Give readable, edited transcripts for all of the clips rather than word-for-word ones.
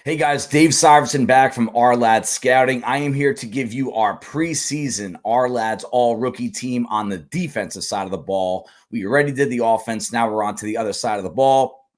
Hey guys, Dave Syvertsen back from Ourlads Scouting. I am here to give you our preseason Ourlads all-rookie team on the defensive side of the ball. We already did the offense. Now we're on to the other side of the ball.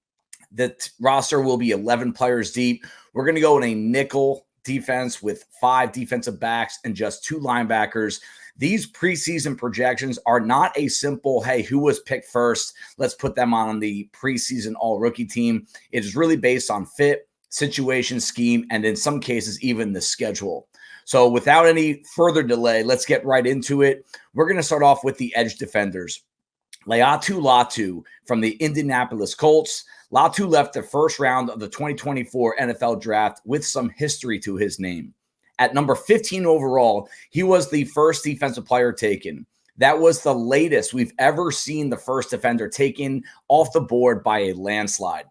The roster will be 11 players deep. We're going to go in a nickel defense with 5 defensive backs and just 2 linebackers. These preseason projections are not a simple, hey, who was picked first? Let's put them on the preseason all-rookie team. It is really based on fit, situation, scheme, and in some cases, even the schedule. So without any further delay, let's get right into it. We're going to start off with the edge defenders. Laiatu Latu from the Indianapolis Colts. Latu left the first round of the 2024 NFL Draft with some history to his name. At number 15 overall, he was the first defensive player taken. That was the latest we've ever seen the first defender taken off the board by a landslide.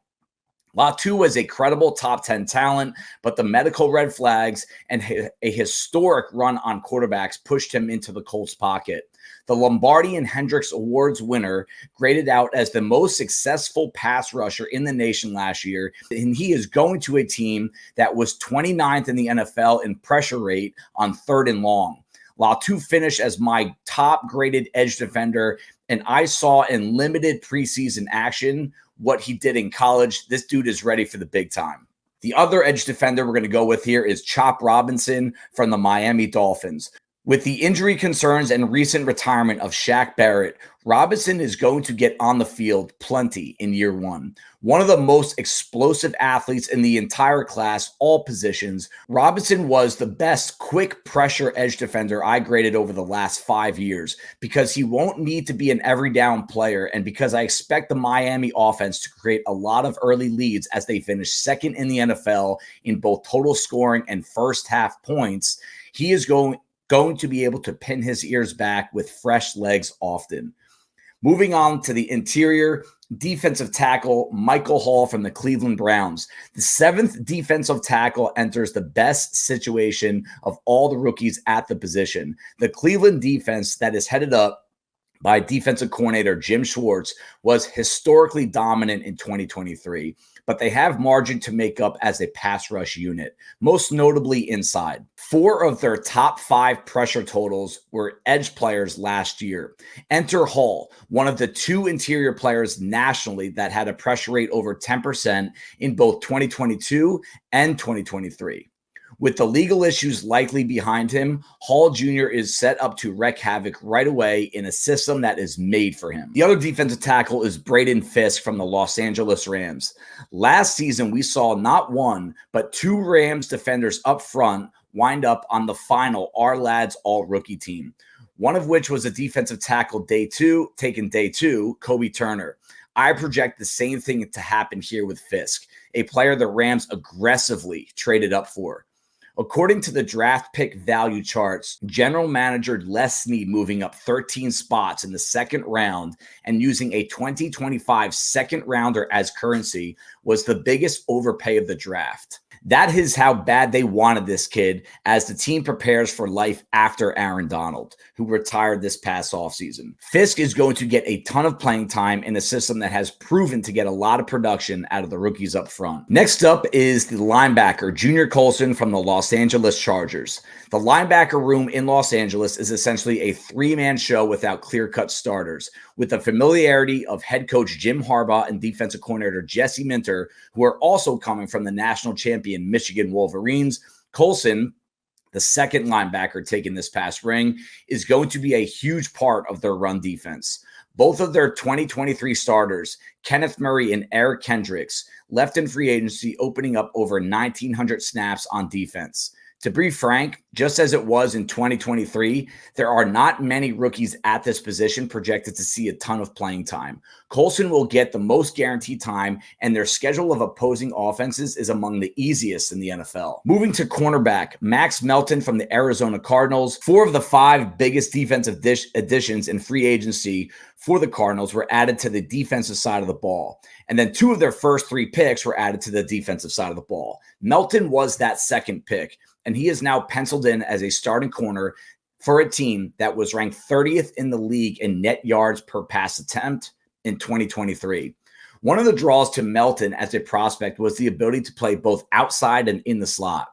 Latu was a credible top 10 talent, but the medical red flags and a historic run on quarterbacks pushed him into the Colts pocket. The Lombardi and Hendricks Awards winner, graded out as the most successful pass rusher in the nation last year, and he is going to a team that was 29th in the NFL in pressure rate on 3rd and long. Latu finished as my top graded edge defender, and I saw in limited preseason action what he did in college. This dude is ready for the big time. The other edge defender we're going to go with here is Chop Robinson from the Miami Dolphins. With the injury concerns and recent retirement of Shaq Barrett, Robinson is going to get on the field plenty in year one. One of the most explosive athletes in the entire class, all positions, Robinson was the best quick pressure edge defender I graded over the last 5 years because he won't need to be an every down player, and because I expect the Miami offense to create a lot of early leads as they finish second in the NFL in both total scoring and first half points. He is going to be able to pin his ears back with fresh legs often. Moving on to the interior, defensive tackle Michael Hall from the Cleveland Browns. The 7th defensive tackle enters the best situation of all the rookies at the position. The Cleveland defense that is headed up by defensive coordinator Jim Schwartz was historically dominant in 2023, but they have margin to make up as a pass rush unit, most notably inside. 4 of their top 5 pressure totals were edge players last year. Enter Hall, one of the 2 interior players nationally that had a pressure rate over 10% in both 2022 and 2023. With the legal issues likely behind him, Hall Jr. is set up to wreak havoc right away in a system that is made for him. The other defensive tackle is Braden Fisk from the Los Angeles Rams. Last season, we saw not 1, but 2 Rams defenders up front wind up on the final Ourlads all-rookie team, one of which was a defensive tackle taken day 2, Kobe Turner. I project the same thing to happen here with Fisk, a player the Rams aggressively traded up for. According to the draft pick value charts, general manager Les Snead moving up 13 spots in the 2nd round and using a 2025 second rounder as currency was the biggest overpay of the draft. That is how bad they wanted this kid as the team prepares for life after Aaron Donald, who retired this past offseason. Fisk is going to get a ton of playing time in a system that has proven to get a lot of production out of the rookies up front. Next up is the linebacker, Junior Colson from the Los Angeles Chargers. The linebacker room in Los Angeles is essentially a 3-man show without clear-cut starters. With the familiarity of head coach Jim Harbaugh and defensive coordinator Jesse Minter, who are also coming from the national champion Michigan Wolverines, Colson, the 2nd linebacker taken this past spring, is going to be a huge part of their run defense. Both of their 2023 starters, Kenneth Murray and Eric Kendricks, left in free agency, opening up over 1,900 snaps on defense. To be frank, just as it was in 2023, there are not many rookies at this position projected to see a ton of playing time. Colson will get the most guaranteed time, and their schedule of opposing offenses is among the easiest in the NFL. Moving to cornerback, Max Melton from the Arizona Cardinals. 4 of the 5 biggest defensive additions in free agency for the Cardinals were added to the defensive side of the ball. And then 2 of their first 3 picks were added to the defensive side of the ball. Melton was that 2nd pick, and he is now penciled in as a starting corner for a team that was ranked 30th in the league in net yards per pass attempt in 2023. One of the draws to Melton as a prospect was the ability to play both outside and in the slot.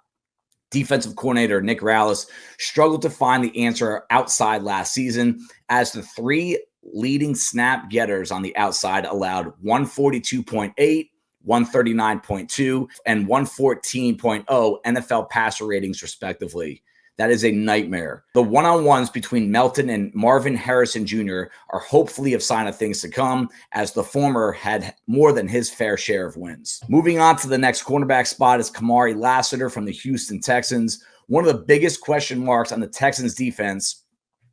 Defensive coordinator Nick Rallis struggled to find the answer outside last season, as the three leading snap getters on the outside allowed 142.8, 139.2, and 114.0 NFL passer ratings, respectively. That is a nightmare. The one-on-ones between Melton and Marvin Harrison Jr. are hopefully a sign of things to come, as the former had more than his fair share of wins. Moving on to the next cornerback spot is Kamari Lassiter from the Houston Texans. One of the biggest question marks on the Texans defense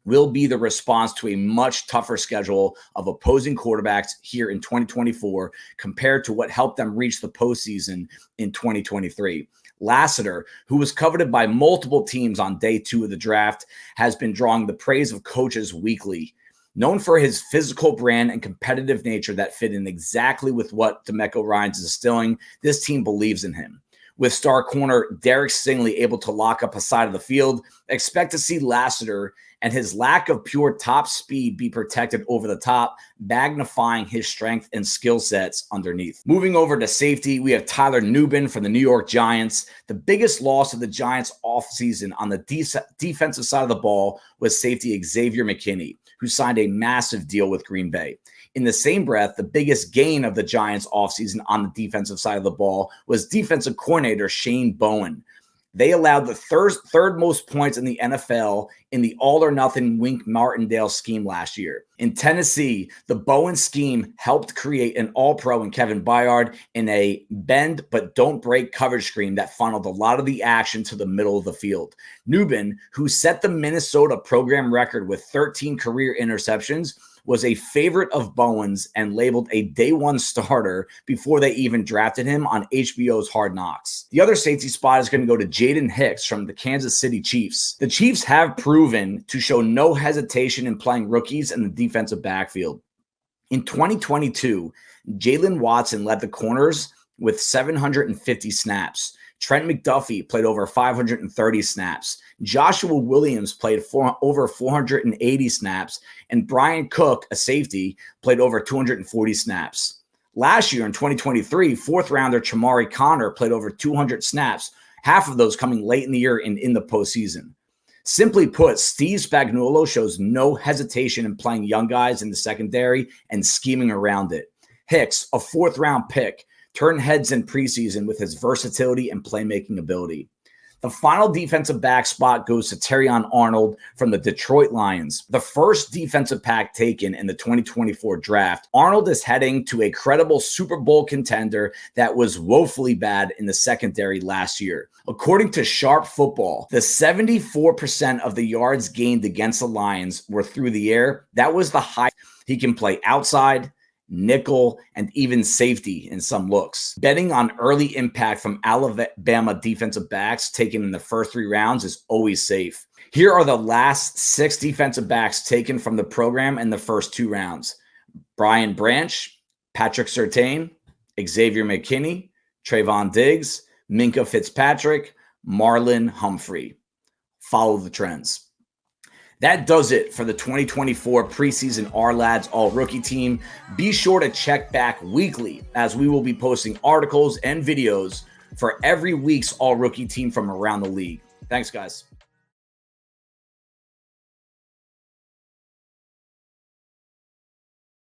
will be the response to a much tougher schedule of opposing quarterbacks here in 2024 compared to what helped them reach the postseason in 2023. Lassiter, who was coveted by multiple teams on day 2 of the draft, has been drawing the praise of coaches weekly. Known for his physical brand and competitive nature that fit in exactly with what DeMeco Ryans is instilling, this team believes in him. With star corner Derek Stingley able to lock up a side of the field, expect to see Lassiter and his lack of pure top speed be protected over the top, magnifying his strength and skill sets underneath. Moving over to safety, we have Tyler Nubin from the New York Giants. The biggest loss of the Giants offseason on the defensive side of the ball was safety Xavier McKinney, who signed a massive deal with Green Bay. In the same breath, the biggest gain of the Giants offseason on the defensive side of the ball was defensive coordinator Shane Bowen. They allowed the third most points in the NFL in the all-or-nothing Wink Martindale scheme last year. In Tennessee, the Bowen scheme helped create an all-pro in Kevin Byard in a bend-but-don't-break coverage scheme that funneled a lot of the action to the middle of the field. Nubin, who set the Minnesota program record with 13 career interceptions, was a favorite of Bowen's and labeled a day 1 starter before they even drafted him on HBO's Hard Knocks. The other safety spot is going to go to Jaden Hicks from the Kansas City Chiefs. The Chiefs have proven to show no hesitation in playing rookies in the defensive backfield. In 2022, Jalen Watson led the corners with 750 snaps. Trent McDuffie played over 530 snaps. Joshua Williams played over 480 snaps. And Brian Cook, a safety, played over 240 snaps. Last year in 2023, fourth-rounder Chamari Connor played over 200 snaps, half of those coming late in the year and in the postseason. Simply put, Steve Spagnuolo shows no hesitation in playing young guys in the secondary and scheming around it. Hicks, a fourth-round pick, turned heads in preseason with his versatility and playmaking ability. The final defensive back spot goes to Terrion Arnold from the Detroit Lions, the first defensive back taken in the 2024 draft. Arnold is heading to a credible Super Bowl contender that was woefully bad in the secondary last year. According to Sharp Football, the 74% of the yards gained against the Lions were through the air. That was the high. He can play outside, nickel, and even safety in some looks. Betting on early impact from Alabama defensive backs taken in the first 3 rounds is always safe. Here are the last 6 defensive backs taken from the program in the first 2 rounds. Brian Branch, Patrick Surtain, Xavier McKinney, Trayvon Diggs, Minkah Fitzpatrick, Marlon Humphrey. Follow the trends. That does it for the 2024 preseason Ourlads All-Rookie team. Be sure to check back weekly, as we will be posting articles and videos for every week's All-Rookie team from around the league. Thanks, guys.